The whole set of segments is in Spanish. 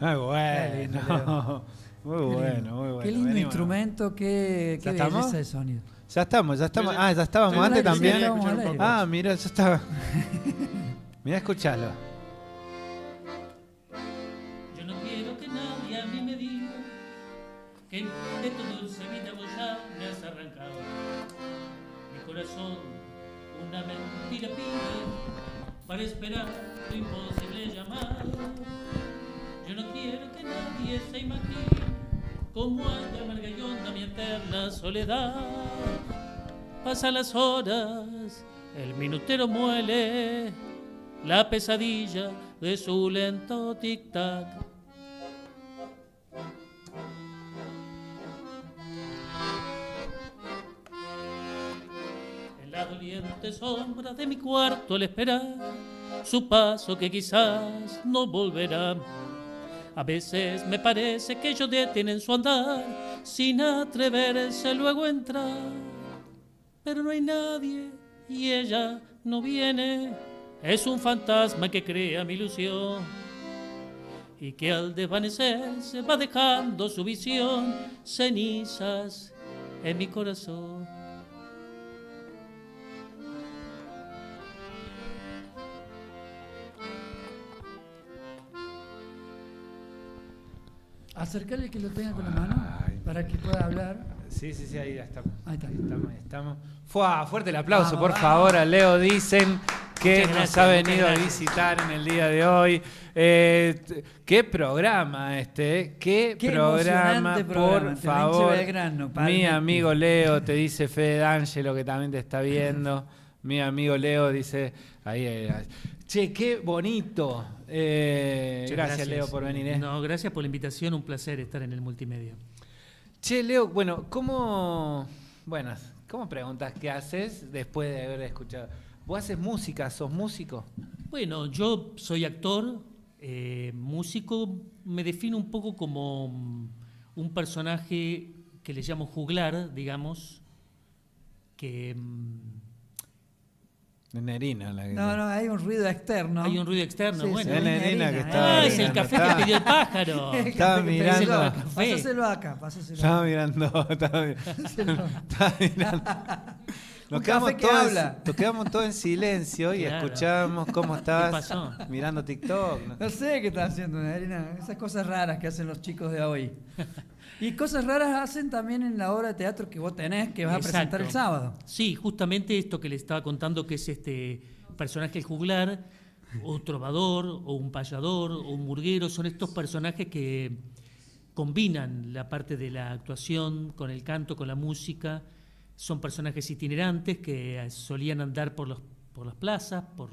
Ah, bueno. Qué lindo, Leo. Muy Qué bueno, lindo. muy bueno. Qué lindo Venimos. instrumento, qué ¿Ya estamos? belleza de sonido. Ya estamos. Ah, ya estábamos Al antes aire, sí, también. estábamos al aire. Ah, mira, ya estaba. Mira, escuchalo. Yo no quiero que nadie a mí me diga que de tu dulce vida vos ya me has arrancado. Mi corazón una mentira pide para esperar lo imposible llamado. Yo no quiero que nadie se imagine cómo anda amarga y honda mi eterna soledad. Pasan las horas, el minutero muele la pesadilla de su lento tic-tac. En la doliente sombra de mi cuarto al esperar su paso que quizás no volverá. A veces me parece que ellos detienen su andar sin atreverse luego a entrar. Pero no hay nadie y ella no viene. Es un fantasma que crea mi ilusión y que al desvanecerse va dejando su visión, cenizas en mi corazón. Acercarle que lo tenga con la mano para que pueda hablar. Sí, ahí ya estamos. Ahí está. Ahí estamos. Fuerte el aplauso, Vamos, por vamos. favor, a Leo Dicen, que Muchas nos gracias, ha muchas venido a gracias. visitar en el día de hoy. Qué programa este, qué programa, emocionante por programa, favor. Tenencio Belgrano, Mi Palmetti. amigo Leo, te dice Fede D'Angelo, que también te está viendo. Mi amigo Leo dice, ahí. Che, qué bonito. Gracias, Leo, por venir. No, gracias por la invitación, un placer estar en el multimedia. Che, Leo, ¿cómo preguntas qué haces después de haber escuchado? ¿Vos haces música? ¿Sos músico? Bueno, yo soy actor, músico, me defino un poco como un personaje que le llamo juglar, digamos, que Nerina. No, hay un ruido externo. hay un ruido externo. Sí, bueno. sí, Es Nerina que está Ah, ahí, es el mirando, café está. que pidió el pájaro. Estaba mirando. Pásaselo acá, pásaselo Estaba acá. mirando. Estaba mirando. Un café que habla. Nos quedamos todos en silencio y Claro. escuchamos cómo estabas pasó? mirando TikTok. No sé qué está haciendo Nerina. Esas cosas raras que hacen los chicos de hoy. Y cosas raras hacen también en la obra de teatro que vos tenés, que vas a presentar el sábado. Sí, justamente esto que le estaba contando, que es este personaje el juglar, o trovador, o un payador, o un murguero, son estos personajes que combinan la parte de la actuación con el canto, con la música. Son personajes itinerantes que solían andar por las plazas, por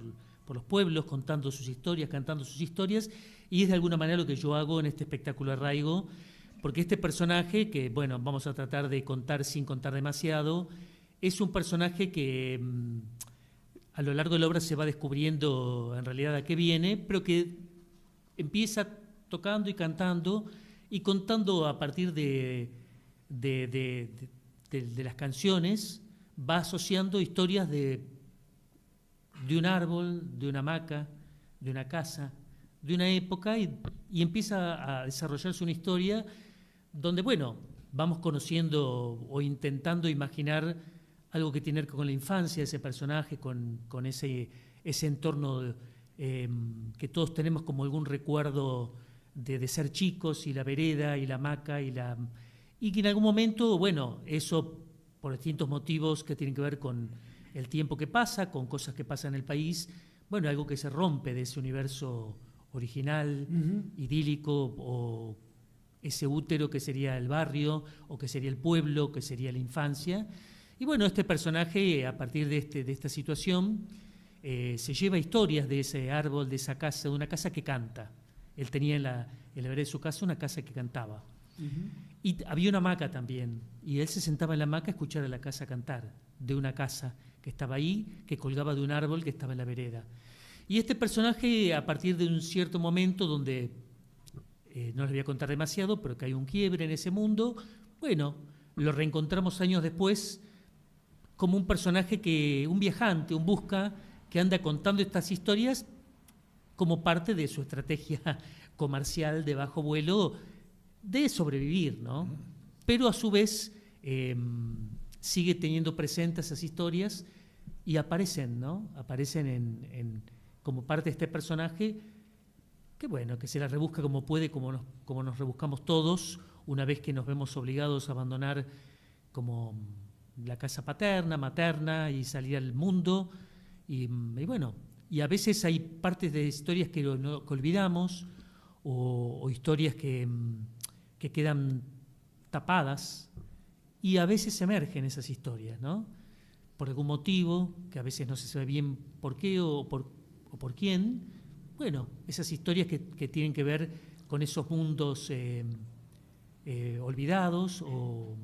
los pueblos, contando sus historias, cantando sus historias, y es de alguna manera lo que yo hago en este espectáculo Arraigo, porque este personaje, que bueno, vamos a tratar de contar sin contar demasiado, es un personaje que a lo largo de la obra se va descubriendo en realidad a qué viene, pero que empieza tocando y cantando y contando a partir de las canciones, va asociando historias de un árbol, de una hamaca, de una casa, de una época, y empieza a desarrollarse una historia donde, bueno, vamos conociendo o intentando imaginar algo que tiene que ver con la infancia de ese personaje, con ese entorno que todos tenemos como algún recuerdo de ser chicos, y la vereda, y la hamaca, y que en algún momento, bueno, eso por distintos motivos que tienen que ver con el tiempo que pasa, con cosas que pasan en el país, bueno, algo que se rompe de ese universo original, idílico, o ese útero que sería el barrio, o que sería el pueblo, que sería la infancia. Y bueno, este personaje, a partir de esta situación, se lleva historias de ese árbol, de esa casa, de una casa que canta. Él tenía en la vereda de su casa una casa que cantaba. Y había una hamaca también, y él se sentaba en la hamaca a escuchar a la casa cantar, de una casa que estaba ahí, que colgaba de un árbol que estaba en la vereda. Y este personaje, a partir de un cierto momento donde, no les voy a contar demasiado, pero que hay un quiebre en ese mundo, bueno, lo reencontramos años después como un personaje un viajante, un busca, que anda contando estas historias como parte de su estrategia comercial de bajo vuelo de sobrevivir, ¿no? Pero a su vez sigue teniendo presentes esas historias y aparecen, ¿no? Aparecen como parte de este personaje que, bueno, que se la rebusca como puede, como nos rebuscamos todos una vez que nos vemos obligados a abandonar como la casa materna y salir al mundo. Y bueno, y a veces hay partes de historias que olvidamos o historias que quedan tapadas, y a veces emergen esas historias, ¿no? Por algún motivo, que a veces no se sabe bien por qué o por quién. Bueno, esas historias que tienen que ver con esos mundos olvidados o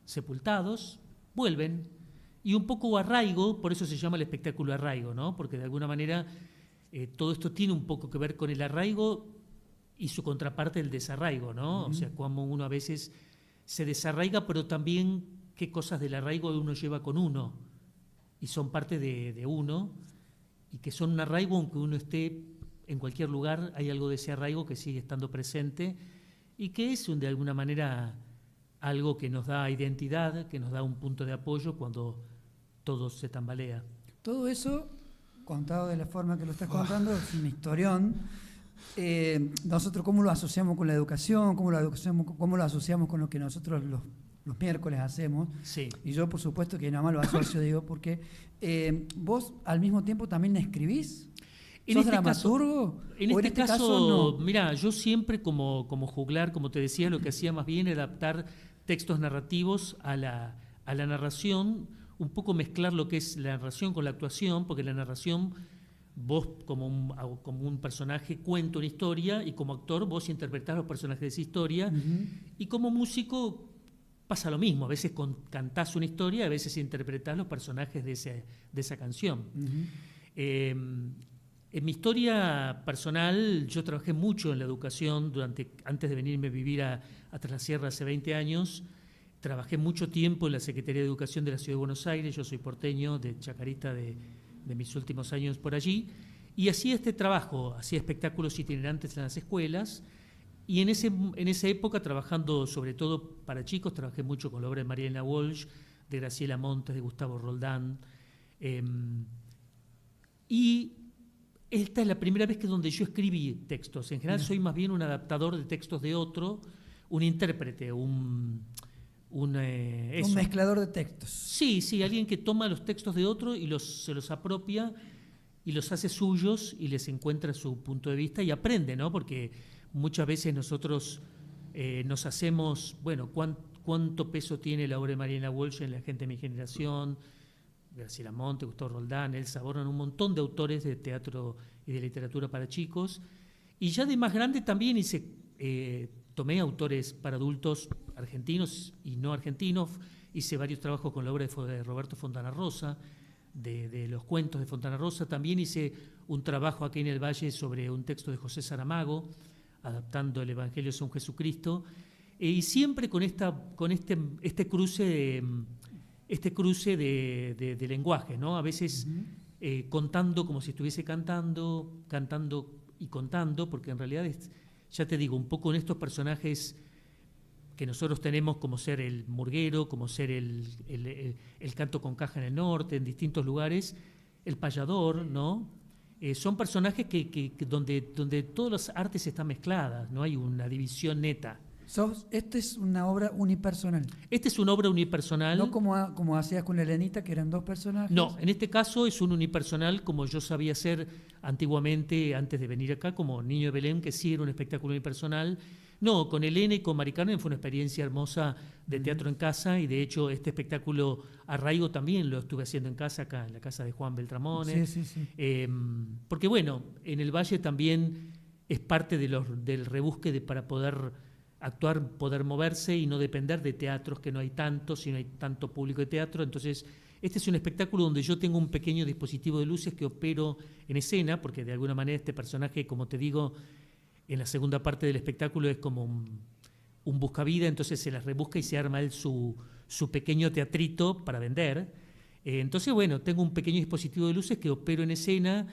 sepultados, vuelven. Y un poco arraigo, por eso se llama el espectáculo arraigo, ¿no? Porque de alguna manera todo esto tiene un poco que ver con el arraigo y su contraparte, el desarraigo, ¿no? O sea, como uno a veces se desarraiga, pero también qué cosas del arraigo uno lleva con uno y son parte de uno, y que son un arraigo aunque uno esté en cualquier lugar, hay algo de ese arraigo que sigue estando presente y que es de alguna manera algo que nos da identidad, que nos da un punto de apoyo cuando todo se tambalea. Todo eso, contado de la forma que lo estás contando, es un historión. Nosotros cómo lo asociamos con la educación, cómo lo asociamos con lo que nosotros los miércoles hacemos. Sí. Y yo, por supuesto, que nada más lo asocio, digo, porque vos al mismo tiempo también escribís. ¿Sos dramaturgo? En este caso, no. Mirá, yo siempre como juglar, como te decía, lo que hacía más bien era adaptar textos narrativos a la narración, un poco mezclar lo que es la narración con la actuación, porque la narración, vos como un personaje cuenta una historia, y como actor vos interpretás los personajes de esa historia, y como músico pasa lo mismo, a veces cantás una historia, a veces interpretás los personajes de esa canción. En mi historia personal, yo trabajé mucho en la educación antes de venirme a vivir a Traslasierra hace 20 años. Trabajé mucho tiempo en la Secretaría de Educación de la Ciudad de Buenos Aires. Yo soy porteño, de Chacarita, de mis últimos años por allí. Y hacía este trabajo, hacía espectáculos itinerantes en las escuelas. Y en esa época, trabajando sobre todo para chicos, trabajé mucho con la obra de María Elena Walsh, de Graciela Montes, de Gustavo Roldán. Y esta es la primera vez donde yo escribí textos. En general soy más bien un adaptador de textos de otro, un intérprete, un mezclador de textos. Sí, alguien que toma los textos de otro y se los apropia y los hace suyos y les encuentra su punto de vista y aprende, ¿no? Porque muchas veces nosotros nos hacemos, bueno, ¿cuánto peso tiene la obra de Mariana Walsh en la gente de mi generación? Graciela Monte, Gustavo Roldán, Elsa Borman, un montón de autores de teatro y de literatura para chicos. Y ya de más grande también tomé autores para adultos argentinos y no argentinos, hice varios trabajos con la obra de Roberto Fontana Rosa, de los cuentos de Fontana Rosa. También hice un trabajo aquí en el Valle sobre un texto de José Saramago, adaptando el Evangelio según Jesucristo, y siempre con este cruce de lenguaje, ¿no? A veces contando como si estuviese cantando y contando, porque en realidad ya te digo, un poco en estos personajes que nosotros tenemos, como ser el murguero, como ser el canto con caja en el norte, en distintos lugares, el payador, ¿no? Son personajes donde todas las artes están mezcladas, no hay una división neta. Esta es una obra unipersonal. Esta es una obra unipersonal. No como hacías con Elenita, que eran dos personajes. No, en este caso es un unipersonal como yo sabía hacer antiguamente, antes de venir acá, como Niño de Belén, que sí era un espectáculo unipersonal. No, con Elena y con Mari Carmen fue una experiencia hermosa de teatro en casa, y de hecho este espectáculo Arraigo también lo estuve haciendo en casa, acá en la casa de Juan Beltramone. Sí. Porque bueno, en el Valle también es parte del rebusque para poder actuar, poder moverse y no depender de teatros, que no hay tantos, y no hay tanto público de teatro. Entonces, este es un espectáculo donde yo tengo un pequeño dispositivo de luces que opero en escena, porque de alguna manera este personaje, como te digo, en la segunda parte del espectáculo es como un buscavida, entonces se las rebusca y se arma él su pequeño teatrito para vender. Entonces, bueno, tengo un pequeño dispositivo de luces que opero en escena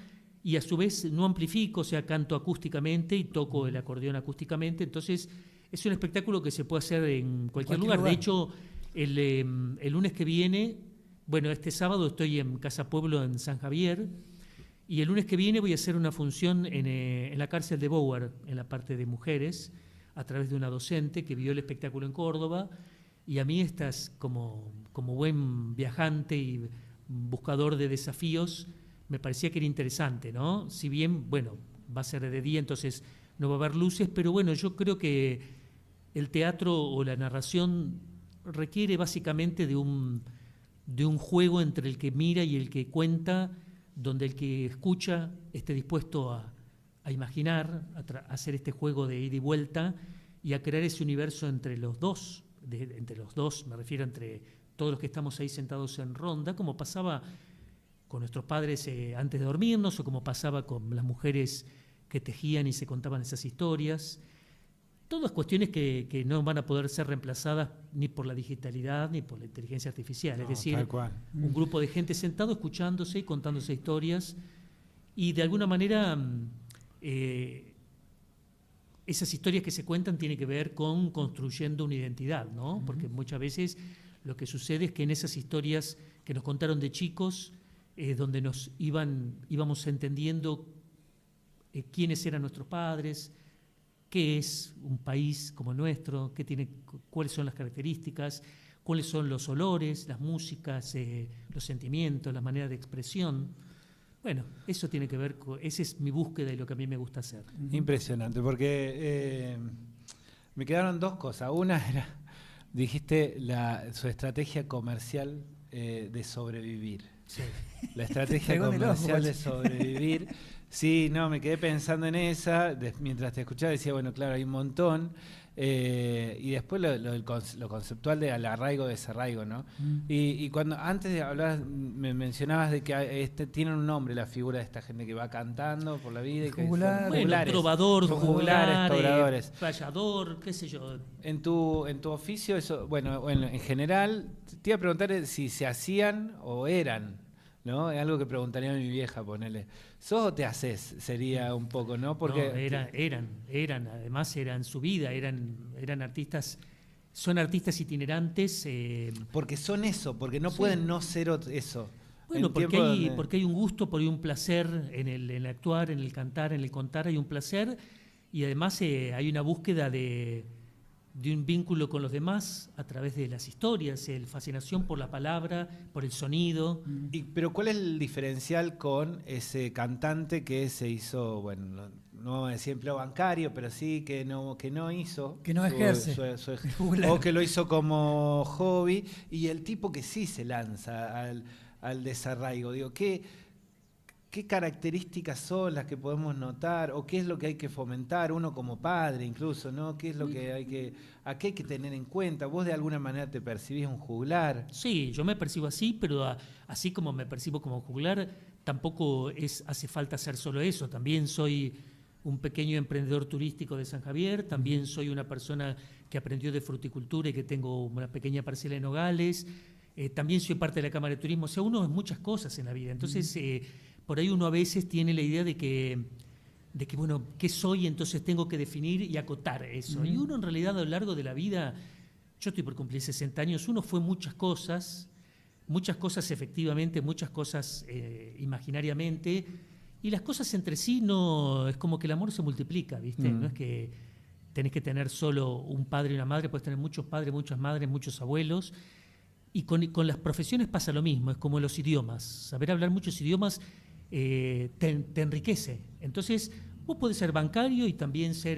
y a su vez no amplifico, o sea, canto acústicamente y toco el acordeón acústicamente. Entonces, es un espectáculo que se puede hacer en cualquier lugar. De hecho, el lunes que viene, bueno, este sábado estoy en Casa Pueblo en San Javier, y el lunes que viene voy a hacer una función en la cárcel de Bower, en la parte de mujeres, a través de una docente que vio el espectáculo en Córdoba, y a mí estás como buen viajante y buscador de desafíos, me parecía que era interesante, ¿no? Si bien, bueno, va a ser de día, entonces no va a haber luces, pero bueno, yo creo que el teatro o la narración requiere básicamente de un juego entre el que mira y el que cuenta, donde el que escucha esté dispuesto a imaginar, a hacer este juego de ida y vuelta y a crear ese universo entre los dos, me refiero entre todos los que estamos ahí sentados en ronda, como pasaba con nuestros padres antes de dormirnos, o como pasaba con las mujeres que tejían y se contaban esas historias. Todas cuestiones que no van a poder ser reemplazadas ni por la digitalidad ni por la inteligencia artificial. Es decir, un grupo de gente sentado escuchándose y contándose historias, y de alguna manera esas historias que se cuentan tienen que ver con construyendo una identidad, ¿no? Porque muchas veces lo que sucede es que en esas historias que nos contaron de chicos, donde nos íbamos entendiendo quiénes eran nuestros padres, qué es un país como el nuestro, cuáles son las características, cuáles son los olores, las músicas, los sentimientos, las maneras de expresión. Bueno, eso tiene que ver esa es mi búsqueda y lo que a mí me gusta hacer. Impresionante, porque me quedaron dos cosas. Una era, dijiste, su estrategia comercial de sobrevivir. Sí. La estrategia comercial de sobrevivir. Sí, no, me quedé pensando en esa, mientras te escuchaba decía, bueno, claro, hay un montón, y después lo conceptual del arraigo, desarraigo, ¿no? Y cuando antes de hablar, me mencionabas de que tienen un nombre la figura de esta gente que va cantando por la vida. Y que jugulares. Trovador, trovadores. Payador, qué sé yo. En tu oficio, eso, bueno, en general, te iba a preguntar si se hacían o eran, ¿no? Es algo que preguntaría a mi vieja, ponele. ¿Sos o te haces? Sería un poco, ¿no? Porque no, eran, además eran su vida, eran artistas, son artistas itinerantes. Porque son eso, porque no pueden no ser eso. Bueno, porque hay un gusto, porque hay un placer en el actuar, en el cantar, en el contar, hay un placer, y además hay una búsqueda de un vínculo con los demás a través de las historias, la fascinación por la palabra, por el sonido. Pero ¿cuál es el diferencial con ese cantante que se hizo, bueno, no vamos a decir empleo bancario, pero sí que no hizo, que no ejerce, o que lo hizo como hobby, y el tipo que sí se lanza al desarraigo? Digo, ¿qué características son las que podemos notar, o qué es lo que hay que fomentar uno como padre incluso, ¿no? ¿Qué es lo que hay que tener en cuenta? ¿Vos de alguna manera te percibís un juglar? Sí, yo me percibo así, pero así como me percibo como juglar, tampoco hace falta hacer solo eso. También soy un pequeño emprendedor turístico de San Javier, también soy una persona que aprendió de fruticultura y que tengo una pequeña parcela en Nogales, también soy parte de la Cámara de Turismo. O sea, uno es muchas cosas en la vida. Entonces, por ahí uno a veces tiene la idea de que bueno, ¿qué soy? Entonces tengo que definir y acotar eso. Y uno en realidad a lo largo de la vida, yo estoy por cumplir 60 años, uno fue muchas cosas efectivamente, muchas cosas imaginariamente, y las cosas entre sí no, es como que el amor se multiplica, ¿viste? No es que tenés que tener solo un padre y una madre, puedes tener muchos padres, muchas madres, muchos abuelos, y con las profesiones pasa lo mismo, es como los idiomas, saber hablar muchos idiomas te enriquece. Entonces, vos podés ser bancario y también ser,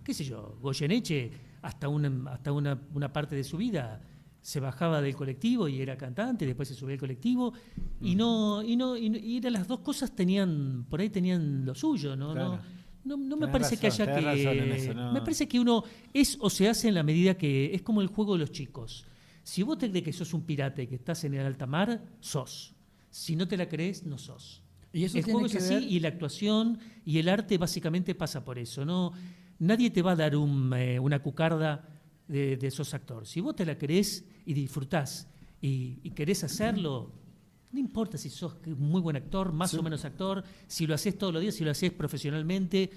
qué sé yo, Goyeneche, hasta una parte de su vida se bajaba del colectivo y era cantante, después se subía al colectivo, y las dos cosas tenían lo suyo, ¿no? Claro. No me parece que haya que... Me parece que uno es o se hace en la medida que... Es como el juego de los chicos. Si vos te crees que sos un pirata y que estás en el alta mar, sos. Si no te la crees, no sos. Y eso el juego es así, y la actuación y el arte básicamente pasa por eso. ¿No? Nadie te va a dar una cucarda de sos actor. Si vos te la crees y disfrutás y querés hacerlo, No importa si sos un muy buen actor, más o menos actor, si lo haces todos los días, si lo haces profesionalmente.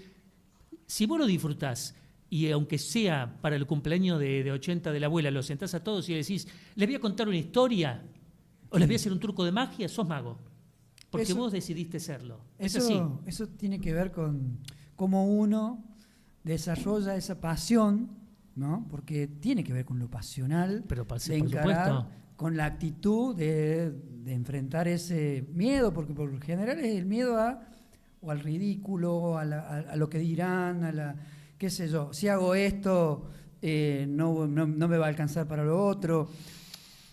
Si vos lo disfrutás, y aunque sea para el cumpleaños de 80 de la abuela, los sentás a todos y le decís, les voy a contar una historia, o les voy a hacer un truco de magia, sos mago. Porque vos decidiste serlo. Es así. Eso tiene que ver con cómo uno desarrolla esa pasión, ¿no? Porque tiene que ver con lo pasional, Pero por de encarar, supuesto. con la actitud de enfrentar ese miedo, porque por lo general es el miedo o al ridículo, a lo que dirán, qué sé yo, si hago esto no me va a alcanzar para lo otro.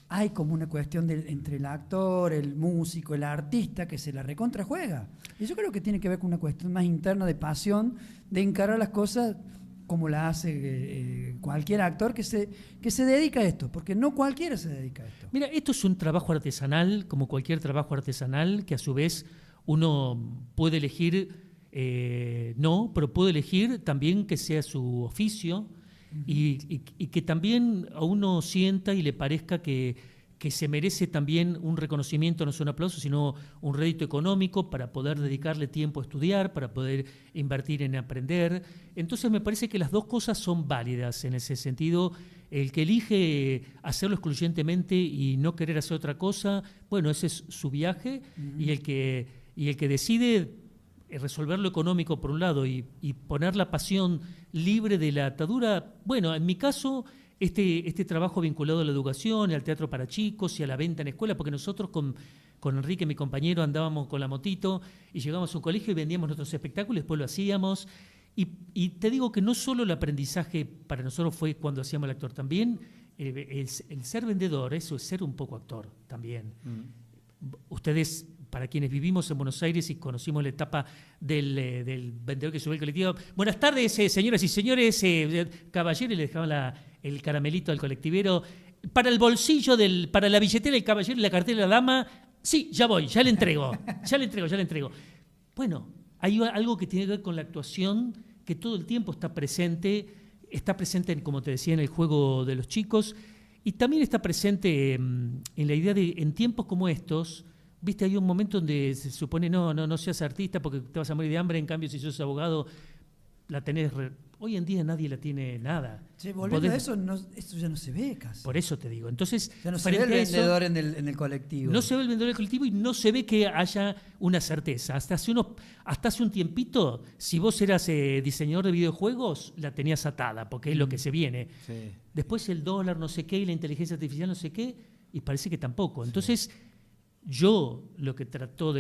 Hay como una cuestión entre el actor, el músico, el artista que se la recontrajuega. Y yo creo que tiene que ver con una cuestión más interna de pasión, de encarar las cosas como la hace cualquier actor que se dedica a esto, porque no cualquiera se dedica a esto. Mira, esto es un trabajo artesanal, como cualquier trabajo artesanal, que a su vez uno puede elegir, no, pero puede elegir también que sea su oficio. Y que también a uno sienta y le parezca que se merece también un reconocimiento, no solo un aplauso, sino un rédito económico para poder dedicarle tiempo a estudiar, para poder invertir en aprender. Entonces me parece que las dos cosas son válidas en ese sentido. El que elige hacerlo excluyentemente y no querer hacer otra cosa, bueno, ese es su viaje, y el que decide resolver lo económico por un lado y poner la pasión libre de la atadura. Bueno, en mi caso, este trabajo vinculado a la educación, al teatro para chicos y a la venta en escuela, porque nosotros con Enrique, mi compañero, andábamos con la motito y llegábamos a un colegio y vendíamos nuestros espectáculos, después lo hacíamos. Y te digo que no solo el aprendizaje para nosotros fue cuando hacíamos el actor, también el ser vendedor, eso es ser un poco actor también. Ustedes, para quienes vivimos en Buenos Aires y conocimos la etapa del vendedor que subió el colectivo, buenas tardes, señoras y señores, caballero, y le dejaban el caramelito al colectivero, para el bolsillo, para la billetera del caballero y la cartera de la dama, sí, ya voy, ya le entrego. Bueno, hay algo que tiene que ver con la actuación, que todo el tiempo está presente, como te decía, en el juego de los chicos, y también está presente en la idea de, en tiempos como estos, viste, hay un momento donde se supone no seas artista porque te vas a morir de hambre, en cambio si sos abogado la tenés. Hoy en día nadie la tiene nada. Che, volviendo a eso, eso ya no se ve casi. Por eso te digo. Entonces, ya no se ve el vendedor en el colectivo. No se ve el vendedor en el colectivo y no se ve que haya una certeza. Hasta hace un tiempito, si vos eras diseñador de videojuegos, la tenías atada, porque es lo que se viene. Sí. Después el dólar no sé qué y la inteligencia artificial no sé qué, y parece que tampoco. Entonces, yo lo que traté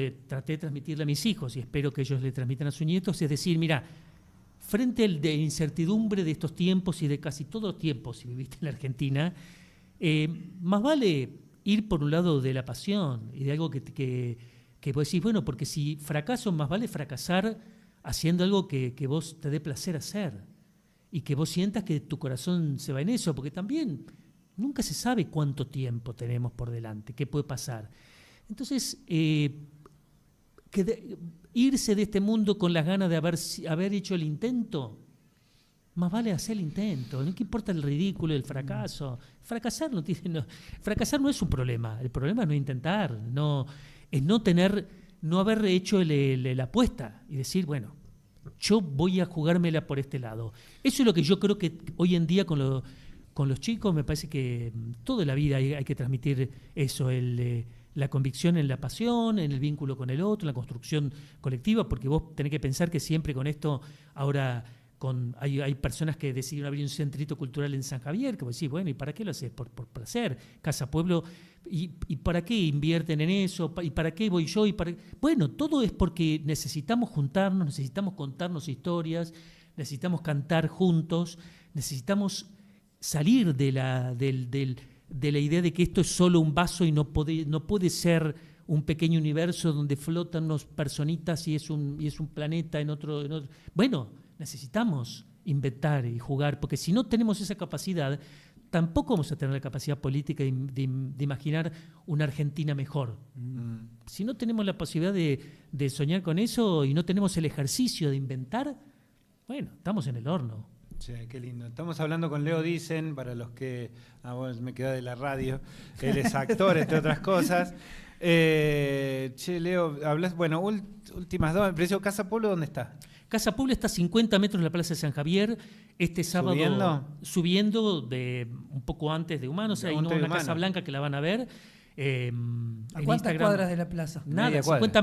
de transmitirle a mis hijos, y espero que ellos le transmitan a sus nietos, es decir, mira, frente a la incertidumbre de estos tiempos y de casi todos los tiempos, si viviste en la Argentina, más vale ir por un lado de la pasión y de algo que vos decís, bueno, porque si fracaso, más vale fracasar haciendo algo que vos te dé placer hacer y que vos sientas que tu corazón se va en eso, porque también nunca se sabe cuánto tiempo tenemos por delante, qué puede pasar. Entonces, irse de este mundo con las ganas de haber hecho el intento, más vale hacer el intento. No importa el ridículo, el fracaso. Fracasar no es un problema. El problema es no intentar, es no haber hecho la apuesta y decir, bueno, yo voy a jugármela por este lado. Eso es lo que yo creo que hoy en día con los chicos me parece que toda la vida hay que transmitir eso, la convicción en la pasión, en el vínculo con el otro, en la construcción colectiva, porque vos tenés que pensar que siempre con esto, ahora hay personas que deciden abrir un centrito cultural en San Javier, que vos decís, bueno, ¿y para qué lo haces? Por placer, Casa Pueblo, ¿y para qué invierten en eso? ¿Y para qué voy yo? Bueno, todo es porque necesitamos juntarnos, necesitamos contarnos historias, necesitamos cantar juntos, necesitamos salir de la idea de que esto es solo un vaso y no puede ser un pequeño universo donde flotan unas personitas y es un planeta en otro. Bueno, necesitamos inventar y jugar, porque si no tenemos esa capacidad, tampoco vamos a tener la capacidad política de imaginar una Argentina mejor. Si no tenemos la posibilidad de soñar con eso y no tenemos el ejercicio de inventar, bueno, estamos en el horno. Che, qué lindo. Estamos hablando con Leo Dicen, para los que... bueno, me quedé de la radio. Él es actor, entre otras cosas. Leo, hablas... Bueno, últimas dos. ¿Precio Casa Pueblo dónde está? Casa Pueblo está a 50 metros de la Plaza de San Javier. Este sábado... Subiendo de un poco antes de Humanos. Hay una Casa Blanca que la van a ver. ¿A cuántas cuadras de la plaza? Nada, 50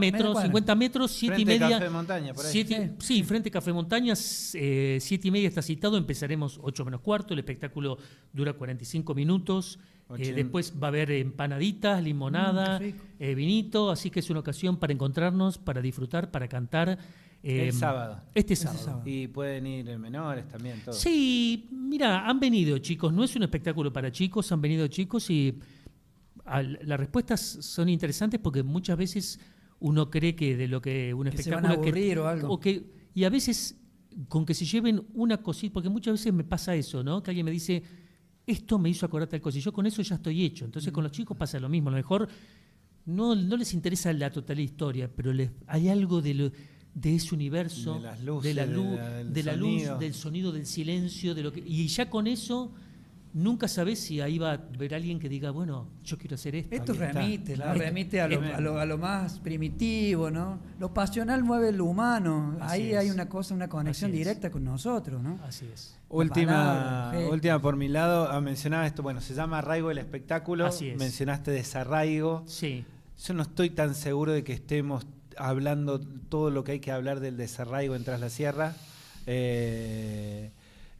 metros, 7 y media. Café Montaña, por ahí. Sí, frente a Café Montaña, 7 y media está citado, empezaremos 8 menos cuarto, el espectáculo dura 45 minutos, después va a haber empanaditas, limonada, vinito, así que es una ocasión para encontrarnos, para disfrutar, para cantar. El sábado. Este sábado. Y pueden ir menores también, todos. Sí, mira, han venido chicos, no es un espectáculo para chicos, han venido chicos y... Las respuestas son interesantes porque muchas veces uno cree que de lo que un espectáculo... Se van a aburrir o algo. Y a veces con que se lleven una cosita, porque muchas veces me pasa eso, ¿no? Que alguien me dice, esto me hizo acordar tal cosa, y yo con eso ya estoy hecho. Entonces con los chicos pasa lo mismo, a lo mejor no les interesa la total historia, pero hay algo de ese universo, de las luces, de la luz, del sonido, del silencio, y ya con eso... Nunca sabés si ahí va a ver alguien que diga, bueno, yo quiero hacer esto. Esto remite a lo más primitivo, ¿no? Lo pasional mueve lo humano. Ahí hay una conexión directa con nosotros, ¿no? Así es. Última por mi lado, mencionaba esto, bueno, se llama Arraigo el espectáculo. Así es. Mencionaste desarraigo. Sí. Yo no estoy tan seguro de que estemos hablando todo lo que hay que hablar del desarraigo en Tras la Sierra.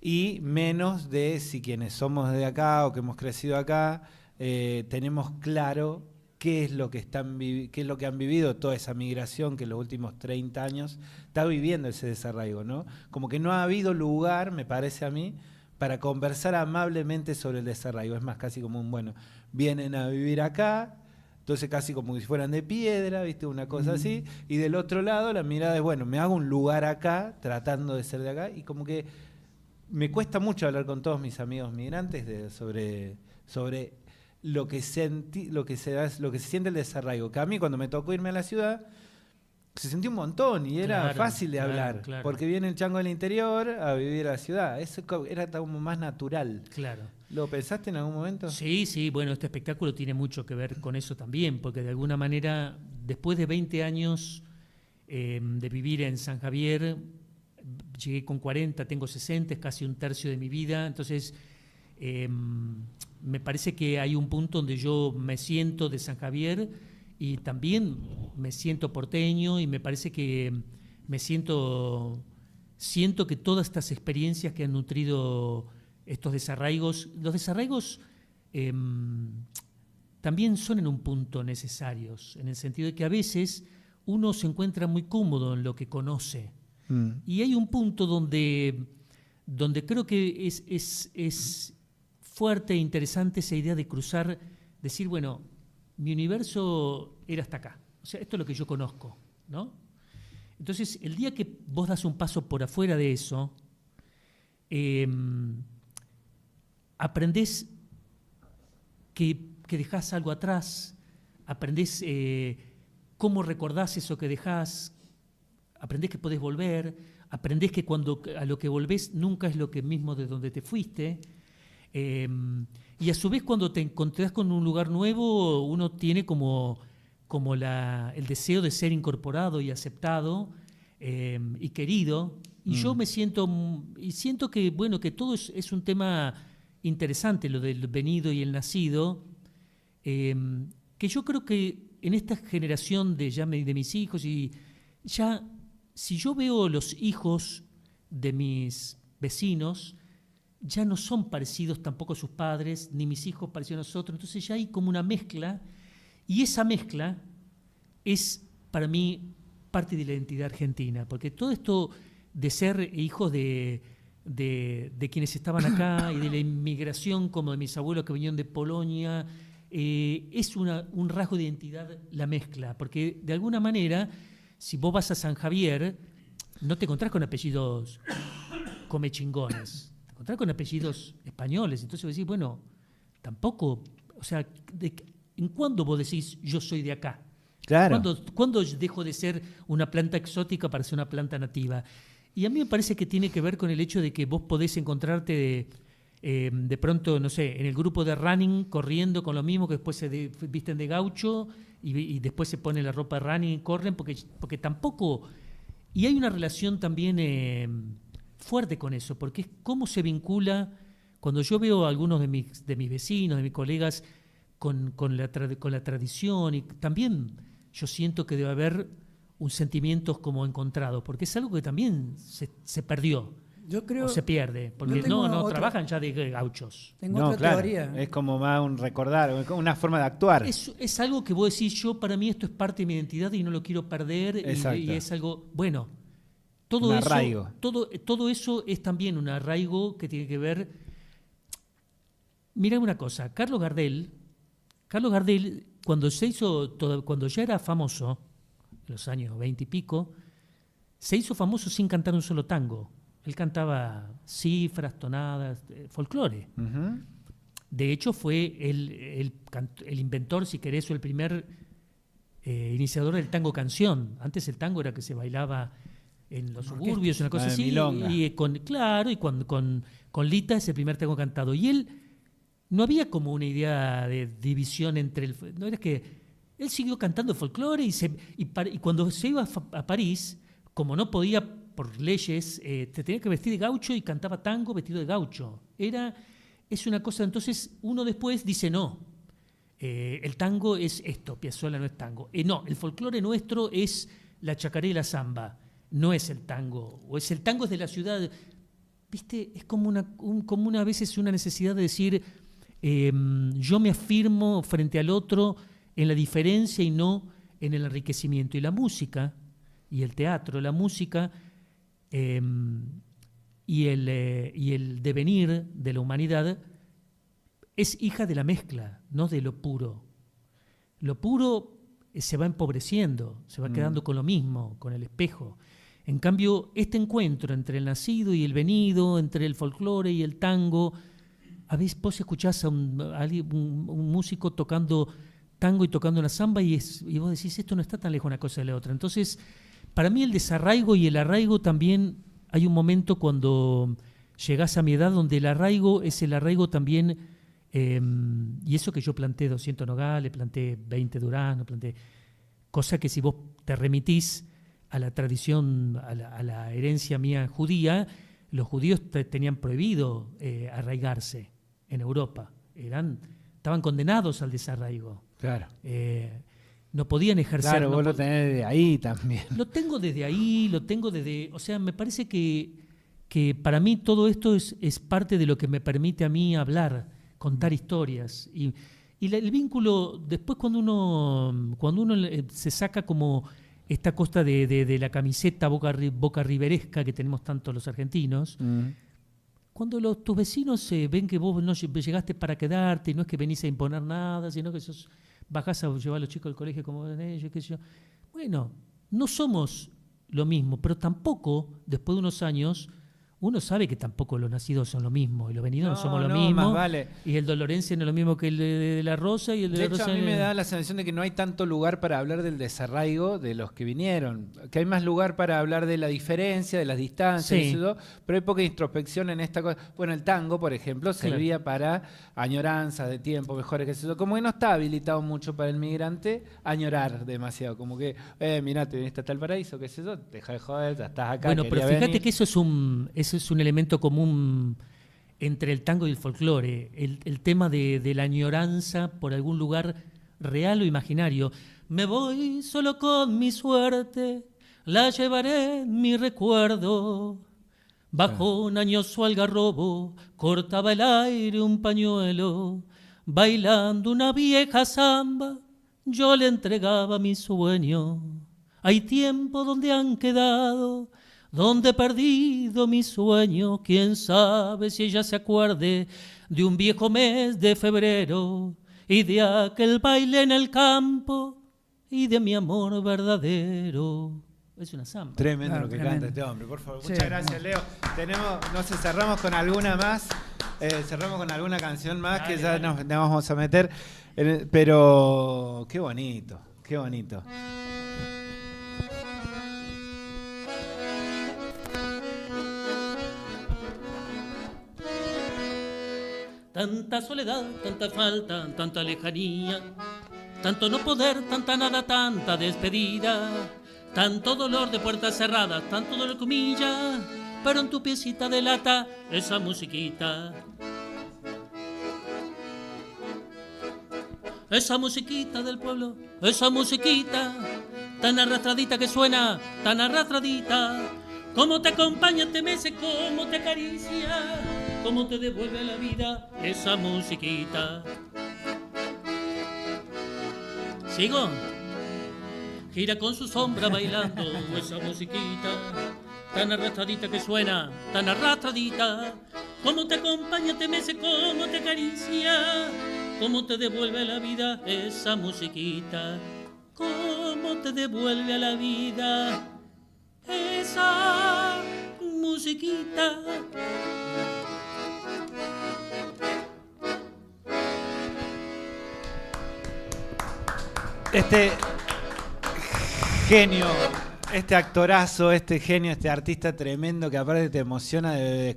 Y menos de si quienes somos de acá o que hemos crecido acá tenemos claro qué es lo que han vivido toda esa migración que en los últimos 30 años está viviendo ese desarraigo, ¿no? Como que no ha habido lugar, me parece a mí, para conversar amablemente sobre el desarraigo. Es más, casi como vienen a vivir acá, entonces casi como si fueran de piedra, ¿viste? Una cosa así. Y del otro lado la mirada es, bueno, me hago un lugar acá, tratando de ser de acá, y como que me cuesta mucho hablar con todos mis amigos migrantes sobre lo que se siente el desarraigo. Que a mí cuando me tocó irme a la ciudad se sentía un montón y era fácil de hablar, porque viene el chango del interior a vivir a la ciudad. Eso era como más natural. Claro. ¿Lo pensaste en algún momento? Sí, bueno, este espectáculo tiene mucho que ver con eso también, porque de alguna manera, después de 20 años de vivir en San Javier, llegué con 40, tengo 60, es casi un tercio de mi vida, entonces me parece que hay un punto donde yo me siento de San Javier y también me siento porteño y me parece que siento que todas estas experiencias que han nutrido estos desarraigos, los desarraigos también son en un punto necesarios, en el sentido de que a veces uno se encuentra muy cómodo en lo que conoce. Y hay un punto donde creo que es fuerte e interesante esa idea de cruzar, decir, bueno, mi universo era hasta acá. O sea, esto es lo que yo conozco, ¿no? Entonces, el día que vos das un paso por afuera de eso, aprendés que dejás algo atrás, aprendés cómo recordás eso que dejás, aprendés que podés volver, aprendés que cuando a lo que volvés nunca es lo que mismo de donde te fuiste. Y a su vez cuando te encontrás con un lugar nuevo, uno tiene como el deseo de ser incorporado y aceptado y querido. Y yo me siento que, bueno, que todo es un tema interesante, lo del venido y el nacido, que yo creo que en esta generación de mis hijos y ya... Si yo veo los hijos de mis vecinos, ya no son parecidos tampoco a sus padres, ni mis hijos parecidos a nosotros, entonces ya hay como una mezcla, y esa mezcla es para mí parte de la identidad argentina, porque todo esto de ser hijos de quienes estaban acá y de la inmigración como de mis abuelos que venían de Polonia, es un rasgo de identidad la mezcla, porque de alguna manera... Si vos vas a San Javier, no te encontrás con apellidos comechingones, te encontrás con apellidos españoles. Entonces vos decís, bueno, tampoco, o sea, ¿en cuándo vos decís yo soy de acá? Claro. ¿Cuándo dejo de ser una planta exótica para ser una planta nativa? Y a mí me parece que tiene que ver con el hecho de que vos podés encontrarte de pronto, no sé, en el grupo de running corriendo con lo mismo, que después se visten de gaucho y después se ponen la ropa de running y corren, porque tampoco... Y hay una relación también fuerte con eso, porque es cómo se vincula, cuando yo veo a algunos de mis vecinos, de mis colegas, con la tradición, y también yo siento que debe haber un sentimiento como encontrado, porque es algo que también se perdió. Yo creo, o se pierde, porque no trabajan ya de gauchos. Tengo otra teoría. Es como más un recordar, una forma de actuar. Es algo que vos decís, para mí esto es parte de mi identidad y no lo quiero perder, y es algo, bueno, todo eso, arraigo. Todo eso es también un arraigo que tiene que ver. Mirá una cosa, Carlos Gardel, cuando cuando ya era famoso, en los años 20 y pico, se hizo famoso sin cantar un solo tango. Él cantaba cifras, tonadas, folclore. Uh-huh. De hecho, fue el inventor, si querés, o el primer iniciador del tango canción. Antes el tango era que se bailaba en los suburbios, una cosa así. Y con Lita es el primer tango cantado. Y él no había como una idea de división entre no era que él siguió cantando folclore y cuando se iba a París, como no podía por leyes, te tenía que vestir de gaucho y cantaba tango vestido de gaucho. Es una cosa, entonces uno después dice no, el tango es esto, Piazzolla no es tango. No, el folclore nuestro es la chacarera y la samba, no es el tango, el tango es de la ciudad. ¿Viste? Es como una a veces una necesidad de decir, yo me afirmo frente al otro en la diferencia y no en el enriquecimiento. Y la música, y el teatro, la música y el devenir de la humanidad es hija de la mezcla, no de lo puro. Lo puro se va empobreciendo, se va quedando con lo mismo, con el espejo. En cambio, este encuentro entre el nacido y el venido, entre el folclore y el tango, a veces vos escuchás a un músico tocando tango y tocando la samba y vos decís, esto no está tan lejos una cosa de la otra. Entonces, para mí el desarraigo y el arraigo también, hay un momento cuando llegás a mi edad donde el arraigo es el arraigo también, y eso que yo planté 200 nogales, planté 20 duranos, planté cosa que si vos te remitís a la tradición, a la herencia mía judía, los judíos tenían prohibido arraigarse en Europa, estaban condenados al desarraigo. Claro. No podían ejercer. Claro, vos lo tenés desde ahí también. Lo tengo desde ahí, o sea, me parece que para mí todo esto es parte de lo que me permite a mí hablar, contar historias. Y el vínculo, después cuando uno se saca como esta costa de la camiseta boca riveresca que tenemos tanto los argentinos, cuando tus vecinos ven que vos no llegaste para quedarte, no es que venís a imponer nada, sino que bajás a llevar a los chicos al colegio como ven ellos, qué sé yo. Bueno, no somos lo mismo, pero tampoco, después de unos años, uno sabe que tampoco los nacidos son lo mismo, y los venidos no somos lo mismo, más vale. Y el dolorense no es lo mismo que el de la Rosa, y el de la Rosa. De hecho, a mí me da la sensación de que no hay tanto lugar para hablar del desarraigo de los que vinieron, que hay más lugar para hablar de la diferencia, de las distancias, sí. Eso, pero hay poca introspección en esta cosa. Bueno, el tango, por ejemplo, servía para añoranzas de tiempo mejores que eso. Como que no está habilitado mucho para el migrante añorar demasiado, como que, mirá, te viniste hasta el paraíso, qué sé yo, deja de joder, ya estás acá. Bueno, pero fíjate venir. Que eso es un elemento común entre el tango y el folclore, el tema de la añoranza por algún lugar real o imaginario. Me voy solo con mi suerte, la llevaré en mi recuerdo. Bajo un añoso algarrobo, cortaba el aire un pañuelo. Bailando una vieja samba, yo le entregaba mi sueño. Hay tiempo donde han quedado, donde he perdido mi sueño. Quién sabe si ella se acuerde de un viejo mes de febrero y de aquel baile en el campo y de mi amor verdadero. Es una samba. Tremendo lo que canta este hombre, por favor. Muchas gracias, Leo. Cerramos con alguna más. Cerramos con alguna canción más que ya nos vamos a meter. Pero qué bonito, qué bonito. tanta soledad, tanta falta, tanta lejanía, tanto no poder, tanta nada, tanta despedida, tanto dolor de puertas cerradas, tanto dolor comilla, pero en tu piecita delata esa musiquita. Esa musiquita del pueblo, esa musiquita, tan arrastradita que suena, tan arrastradita, cómo te acompaña, te mece, cómo te acaricia, cómo te devuelve la vida esa musiquita. ¿Sigo? Gira con su sombra bailando esa musiquita, tan arrastradita que suena, tan arrastradita, cómo te acompaña, te mece, cómo te acaricia, cómo te devuelve la vida esa musiquita, cómo te devuelve a la vida esa musiquita. Este genio, este actorazo, este genio, este artista tremendo que aparte te emociona de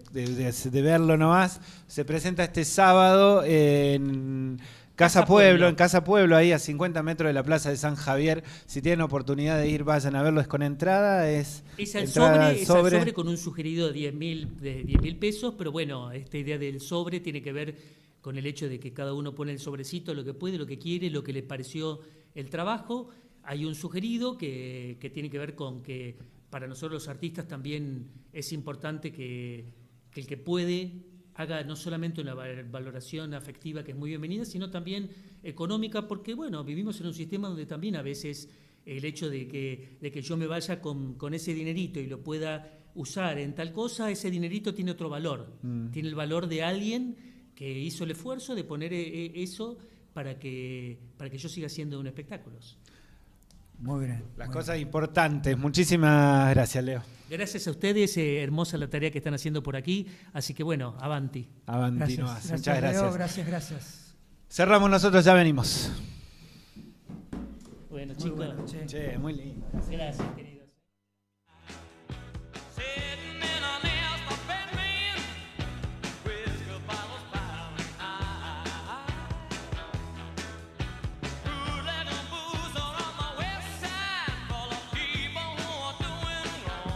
verlo nomás, se presenta este sábado en Casa Pueblo, en Casa Pueblo, ahí a 50 metros de la Plaza de San Javier. Si tienen oportunidad de ir, vayan a verlo, es con entrada, es al sobre. sobre con un sugerido de 10.000 pesos, pero bueno, esta idea del sobre tiene que ver con el hecho de que cada uno pone el sobrecito, lo que puede, lo que quiere, lo que le pareció el trabajo. Hay un sugerido que tiene que ver con que para nosotros los artistas también es importante que el que puede haga no solamente una valoración afectiva que es muy bienvenida, sino también económica, porque bueno, vivimos en un sistema donde también a veces el hecho de que yo me vaya con ese dinerito y lo pueda usar en tal cosa, ese dinerito tiene otro valor, tiene el valor de alguien que hizo el esfuerzo de poner eso para que yo siga haciendo un espectáculo. Muy bien. Las cosas importantes. Muchísimas gracias, Leo. Gracias a ustedes, hermosa la tarea que están haciendo por aquí, así que bueno, avanti. Avanti nomás. Muchas gracias. Leo, gracias. Cerramos nosotros, ya venimos. Bueno, chicos. Che, muy lindo. Gracias, querido.